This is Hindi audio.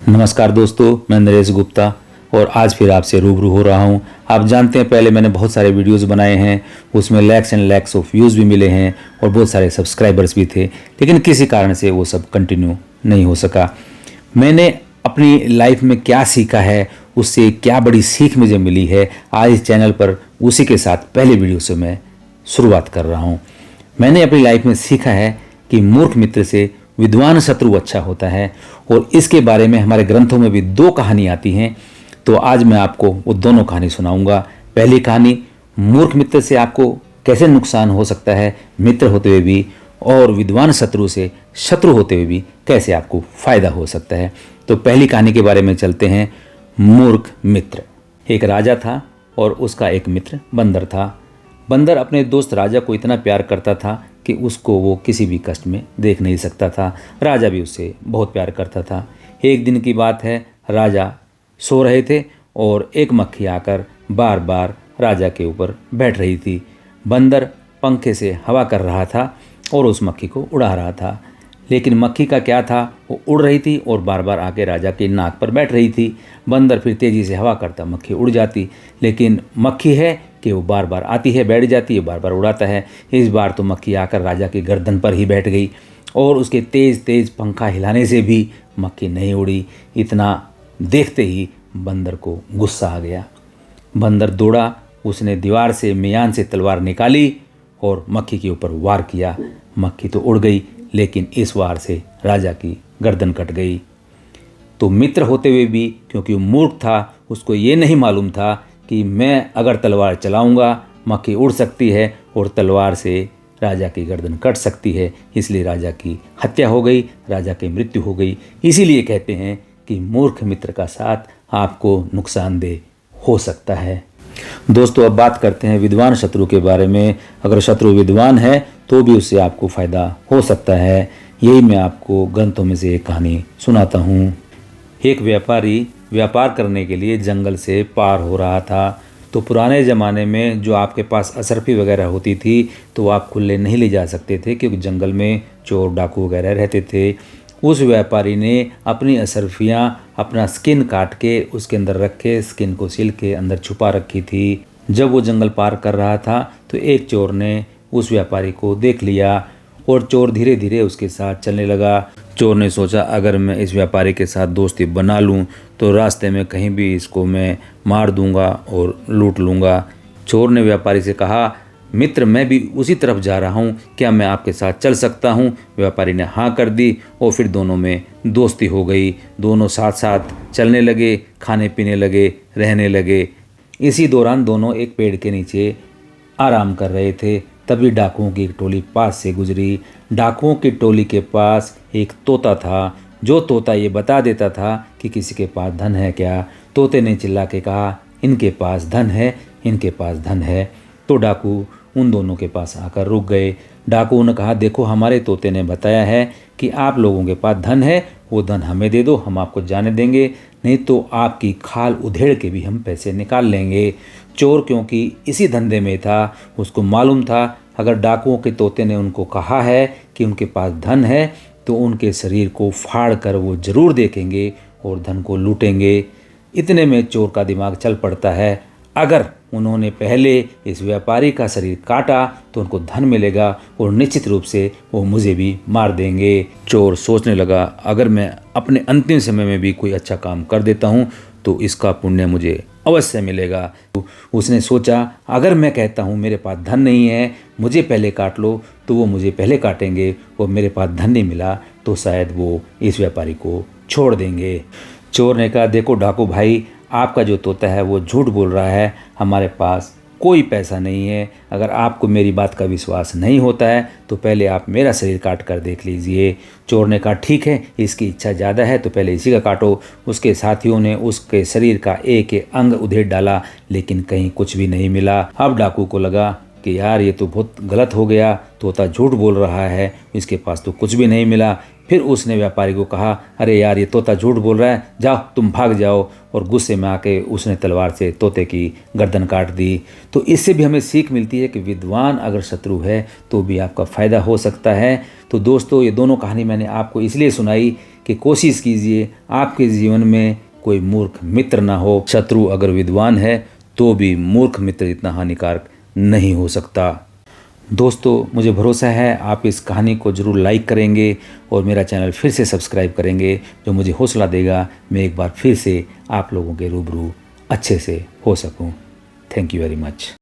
नमस्कार दोस्तों, मैं नरेश गुप्ता और आज फिर आपसे रूबरू हो रहा हूं। आप जानते हैं पहले मैंने बहुत सारे वीडियोस बनाए हैं, उसमें lakhs and lakhs of views भी मिले हैं और बहुत सारे सब्सक्राइबर्स भी थे, लेकिन किसी कारण से वो सब कंटिन्यू नहीं हो सका। मैंने अपनी लाइफ में क्या सीखा है, उससे क्या बड़ी सीख मुझे मिली है, आज इस चैनल पर उसी के साथ पहले वीडियो से मैं शुरुआत कर रहा हूँ। मैंने अपनी लाइफ में सीखा है कि मूर्ख मित्र से विद्वान शत्रु अच्छा होता है और इसके बारे में हमारे ग्रंथों में भी दो कहानी आती हैं। तो आज मैं आपको वो दोनों कहानी सुनाऊंगा। पहली कहानी, मूर्ख मित्र से आपको कैसे नुकसान हो सकता है मित्र होते हुए भी, और विद्वान शत्रु से शत्रु होते हुए भी कैसे आपको फायदा हो सकता है। तो पहली कहानी के बारे में चलते हैं। मूर्ख मित्र। एक राजा था और उसका एक मित्र बंदर था। बंदर अपने दोस्त राजा को इतना प्यार करता था कि उसको वो किसी भी कष्ट में देख नहीं सकता था। राजा भी उससे बहुत प्यार करता था। एक दिन की बात है, राजा सो रहे थे और एक मक्खी आकर बार बार राजा के ऊपर बैठ रही थी। बंदर पंखे से हवा कर रहा था और उस मक्खी को उड़ा रहा था, लेकिन मक्खी का क्या था, वो उड़ रही थी और बार बार आके राजा की नाक पर बैठ रही थी। बंदर फिर तेज़ी से हवा करता, मक्खी उड़ जाती, लेकिन मक्खी है कि वो बार बार आती है, बैठ जाती है, बार बार उड़ाता है। इस बार तो मक्खी आकर राजा की गर्दन पर ही बैठ गई और उसके तेज़ तेज़ पंखा हिलाने से भी मक्खी नहीं उड़ी। इतना देखते ही बंदर को गुस्सा आ गया। बंदर दौड़ा, उसने दीवार से मियान से तलवार निकाली और मक्खी के ऊपर वार किया। मक्खी तो उड़ गई, लेकिन इस वार से राजा की गर्दन कट गई। तो मित्र होते हुए भी, क्योंकि वो मूर्ख था, उसको ये नहीं मालूम था कि मैं अगर तलवार चलाऊंगा मक्खी उड़ सकती है और तलवार से राजा की गर्दन कट सकती है, इसलिए राजा की हत्या हो गई, राजा की मृत्यु हो गई। इसीलिए कहते हैं कि मूर्ख मित्र का साथ आपको नुकसानदेह हो सकता है। दोस्तों, अब बात करते हैं विद्वान शत्रु के बारे में। अगर शत्रु विद्वान है तो भी उससे आपको फ़ायदा हो सकता है। यही मैं आपको ग्रंथों में से एक कहानी सुनाता हूँ। एक व्यापारी व्यापार करने के लिए जंगल से पार हो रहा था। तो पुराने ज़माने में जो आपके पास असरफी वगैरह होती थी तो आप खुले नहीं ले जा सकते थे, क्योंकि जंगल में चोर डाकू वगैरह रहते थे। उस व्यापारी ने अपनी असरफियाँ अपना स्किन काट के उसके अंदर रख के स्किन को सिल के अंदर छुपा रखी थी। जब वो जंगल पार कर रहा था तो एक चोर ने उस व्यापारी को देख लिया और चोर धीरे धीरे उसके साथ चलने लगा। चोर ने सोचा, अगर मैं इस व्यापारी के साथ दोस्ती बना लूं तो रास्ते में कहीं भी इसको मैं मार दूंगा और लूट लूंगा। चोर ने व्यापारी से कहा, मित्र मैं भी उसी तरफ जा रहा हूँ, क्या मैं आपके साथ चल सकता हूँ? व्यापारी ने हाँ कर दी और फिर दोनों में दोस्ती हो गई। दोनों साथ साथ चलने लगे, खाने पीने लगे, रहने लगे। इसी दौरान दोनों एक पेड़ के नीचे आराम कर रहे थे। तभी डाकुओं की एक टोली पास से गुजरी। डाकुओं की टोली के पास एक तोता था। जो तोता ये बता देता था कि किसी के पास धन है क्या। तोते ने चिल्ला के कहा, इनके पास धन है, इनके पास धन है। तो डाकू उन दोनों के पास आकर रुक गए। डाकुओं ने कहा, देखो हमारे तोते ने बताया है कि आप लोगों के पास धन है, वो धन हमें दे दो, हम आपको जाने देंगे, नहीं तो आपकी खाल उधेड़ के भी हम पैसे निकाल लेंगे। चोर क्योंकि इसी धंधे में था, उसको मालूम था अगर डाकुओं के तोते ने उनको कहा है कि उनके पास धन है तो उनके शरीर को फाड़ कर वो ज़रूर देखेंगे और धन को लूटेंगे। इतने में चोर का दिमाग चल पड़ता है, अगर उन्होंने पहले इस व्यापारी का शरीर काटा तो उनको धन मिलेगा और निश्चित रूप से वो मुझे भी मार देंगे। चोर सोचने लगा, अगर मैं अपने अंतिम समय में भी कोई अच्छा काम कर देता हूँ तो इसका पुण्य मुझे अवश्य मिलेगा। तो उसने सोचा, अगर मैं कहता हूँ मेरे पास धन नहीं है, मुझे पहले काट लो, तो वो मुझे पहले काटेंगे और मेरे पास धन नहीं मिला तो शायद वो इस व्यापारी को छोड़ देंगे। चोर ने कहा, देखो डाकू भाई, आपका जो तोता है वो झूठ बोल रहा है, हमारे पास कोई पैसा नहीं है। अगर आपको मेरी बात का विश्वास नहीं होता है तो पहले आप मेरा शरीर काट कर देख लीजिए। चोर ने कहा, ठीक है, इसकी इच्छा ज़्यादा है तो पहले इसी का काटो। उसके साथियों ने उसके शरीर का एक एक अंग उधेड़ डाला, लेकिन कहीं कुछ भी नहीं मिला। अब डाकू को लगा कि यार ये तो बहुत गलत हो गया, तोता झूठ बोल रहा है, इसके पास तो कुछ भी नहीं मिला। फिर उसने व्यापारी को कहा, अरे यार ये तोता झूठ बोल रहा है, जाओ तुम भाग जाओ। और गुस्से में आके उसने तलवार से तोते की गर्दन काट दी। तो इससे भी हमें सीख मिलती है कि विद्वान अगर शत्रु है तो भी आपका फ़ायदा हो सकता है। तो दोस्तों, ये दोनों कहानी मैंने आपको इसलिए सुनाई कि कि कोशिश कीजिए आपके जीवन में कोई मूर्ख मित्र ना हो। शत्रु अगर विद्वान है तो भी मूर्ख मित्र इतना हानिकारक नहीं हो सकता। दोस्तों, मुझे भरोसा है आप इस कहानी को ज़रूर लाइक करेंगे और मेरा चैनल फिर से सब्सक्राइब करेंगे, जो मुझे हौसला देगा मैं एक बार फिर से आप लोगों के रूबरू अच्छे से हो सकूं। Thank you very much.